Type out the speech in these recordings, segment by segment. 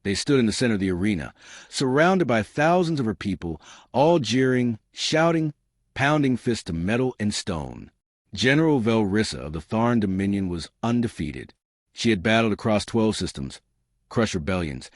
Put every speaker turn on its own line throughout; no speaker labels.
They stood in the center of the arena, surrounded by thousands of her people, all jeering, shouting, pounding fists to metal and stone. General Velrissa of the Tharn Dominion was undefeated. She had battled across 12 systems, crushed rebellions,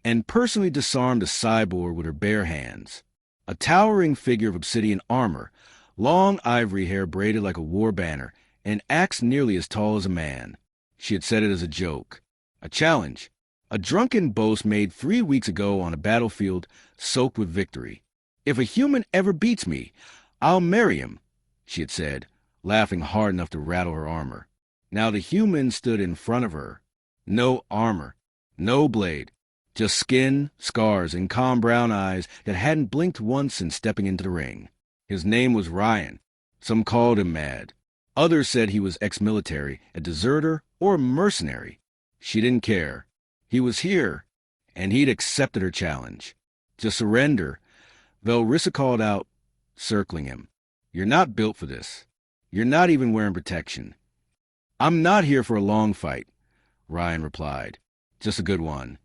and personally disarmed a cyborg with her bare hands. A towering figure of obsidian armor, long ivory hair braided like a war banner, an axe nearly as tall as a man. She had said it as a joke, a challenge, a drunken boast made 3 weeks ago on a battlefield soaked with victory. If a human ever beats me, I'll marry him, she had said, laughing hard enough to rattle her armor. Now the human stood in front of her. No armor, no blade, just skin, scars, and calm brown eyes that hadn't blinked once since stepping into the ring. His name was Ryan. Some called him mad. Others said he was ex-military, a deserter, or a mercenary. She didn't care. He was here, and he'd accepted her challenge. To surrender, Velrissa called out, circling him. You're not built for this. You're not even wearing protection. I'm not here for a long fight, Ryan replied. Just a good one.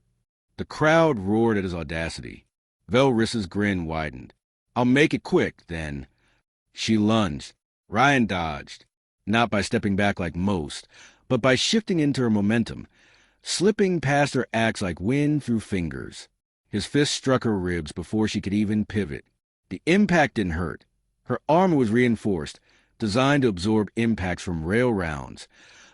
The crowd roared at his audacity. Velrissa's grin widened. I'll make it quick, then. She lunged. Ryan dodged, not by stepping back like most, but by shifting into her momentum, slipping past her axe like wind through fingers. His fist struck her ribs before she could even pivot. The impact didn't hurt. Her armor was reinforced, designed to absorb impacts from rail rounds,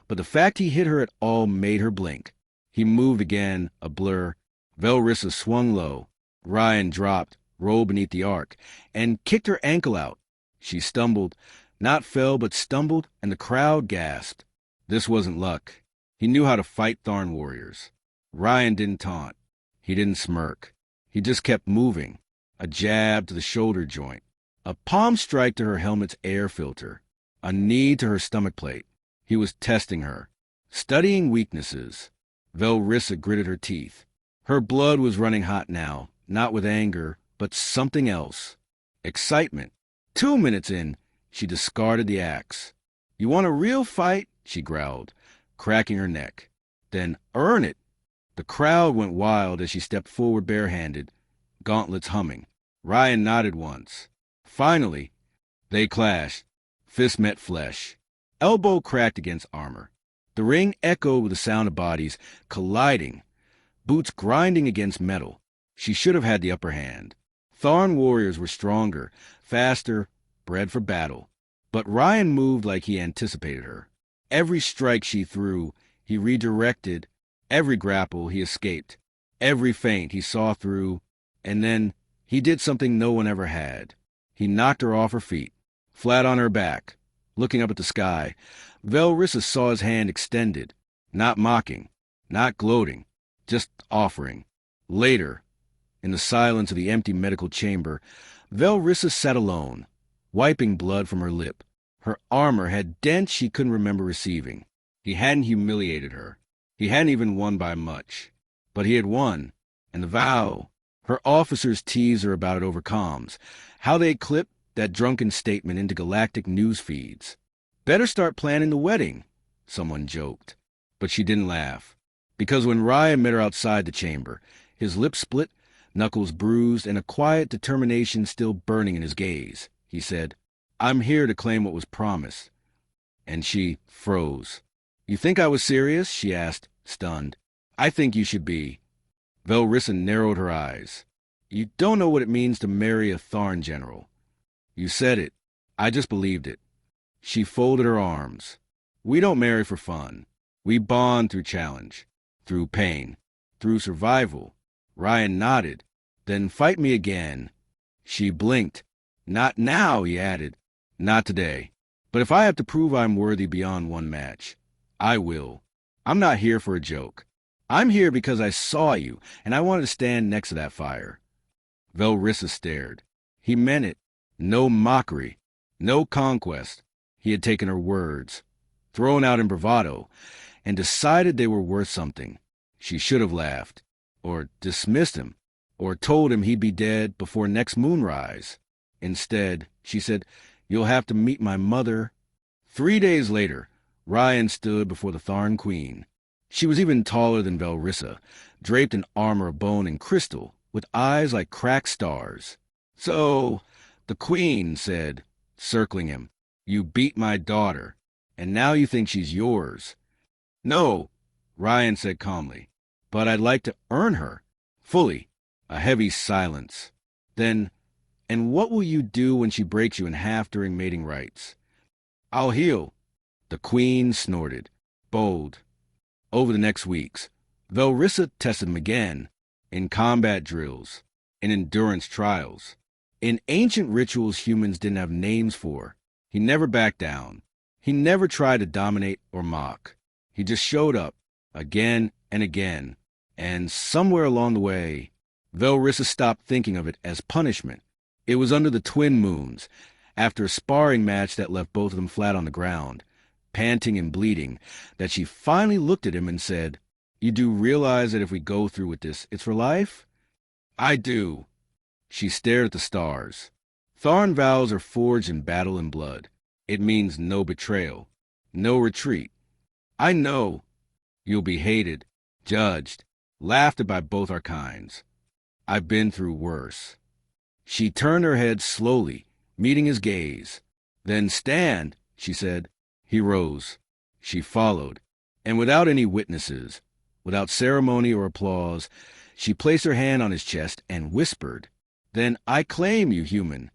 but the fact he hit her at all made her blink. He moved again, a blur. Velrissa swung low. Ryan dropped, rolled beneath the arc, and kicked her ankle out. She stumbled, not fell but stumbled, and the crowd gasped. This wasn't luck. He knew how to fight Tharn warriors. Ryan didn't taunt. He didn't smirk. He just kept moving. A jab to the shoulder joint. A palm strike to her helmet's air filter. A knee to her stomach plate. He was testing her. Studying weaknesses. Velrissa gritted her teeth. Her blood was running hot now, not with anger, but something else. Excitement. 2 minutes in, she discarded the axe. You want a real fight? She growled, cracking her neck. Then earn it. The crowd went wild as she stepped forward barehanded, gauntlets humming. Ryan nodded once. Finally, they clashed. Fist met flesh. Elbow cracked against armor. The ring echoed with the sound of bodies colliding, boots grinding against metal. She should have had the upper hand. Tharn warriors were stronger, faster, bred for battle. But Ryan moved like he anticipated her. Every strike she threw, he redirected. Every grapple, he escaped. Every feint, he saw through. And then he did something no one ever had. He knocked her off her feet, flat on her back, looking up at the sky. Velrissa saw his hand extended, not mocking, not gloating, just offering. Later, in the silence of the empty medical chamber, Velrissa sat alone, wiping blood from her lip. Her armor had dents she couldn't remember receiving. He hadn't humiliated her. He hadn't even won by much. But he had won, and the vow. Her officers teased her about it over comms, how they clipped that drunken statement into galactic news feeds. Better start planning the wedding, someone joked. But she didn't laugh, because when Ryan met her outside the chamber, his lips split, knuckles bruised, and a quiet determination still burning in his gaze, he said, I'm here to claim what was promised. And she froze. You think I was serious? She asked, stunned. I think you should be. Velrissa narrowed her eyes. You don't know what it means to marry a Tharn general. You said it. I just believed it. She folded her arms. We don't marry for fun. We bond through challenge, through pain, through survival. Ryan nodded. Then fight me again. She blinked. Not now, he added. Not today. But if I have to prove I'm worthy beyond one match, I will. I'm not here for a joke. I'm here because I saw you, and I wanted to stand next to that fire. Velrissa stared. He meant it. No mockery. No conquest. He had taken her words, thrown out in bravado, and decided they were worth something. She should have laughed, or dismissed him, or told him he'd be dead before next moonrise. Instead, she said, You'll have to meet my mother. 3 days later, Ryan stood before the Tharn Queen. She was even taller than Velrissa, draped in armor of bone and crystal, with eyes like cracked stars. "So," the queen said, circling him, "you beat my daughter, and now you think she's yours." "No," Ryan said calmly, "but I'd like to earn her. Fully." A heavy silence. Then, "And what will you do when she breaks you in half during mating rites?" "I'll heal." The queen snorted. Bold. Over the next weeks, Velrissa tested him again, in combat drills, in endurance trials, in ancient rituals humans didn't have names for. He never backed down. He never tried to dominate or mock. He just showed up, again and again, and somewhere along the way, Velrissa stopped thinking of it as punishment. It was under the twin moons, after a sparring match that left both of them flat on the ground, panting and bleeding, that she finally looked at him and said, "You do realize that if we go through with this, it's for life?" "I do." She stared at the stars. Tharn vows are forged in battle and blood. It means no betrayal, no retreat. "I know. You'll be hated, judged, laughed at by both our kinds. I've been through worse." She turned her head slowly, meeting his gaze. "Then stand," she said. He rose. She followed, and without any witnesses, without ceremony or applause, she placed her hand on his chest and whispered, "Then I claim you, human.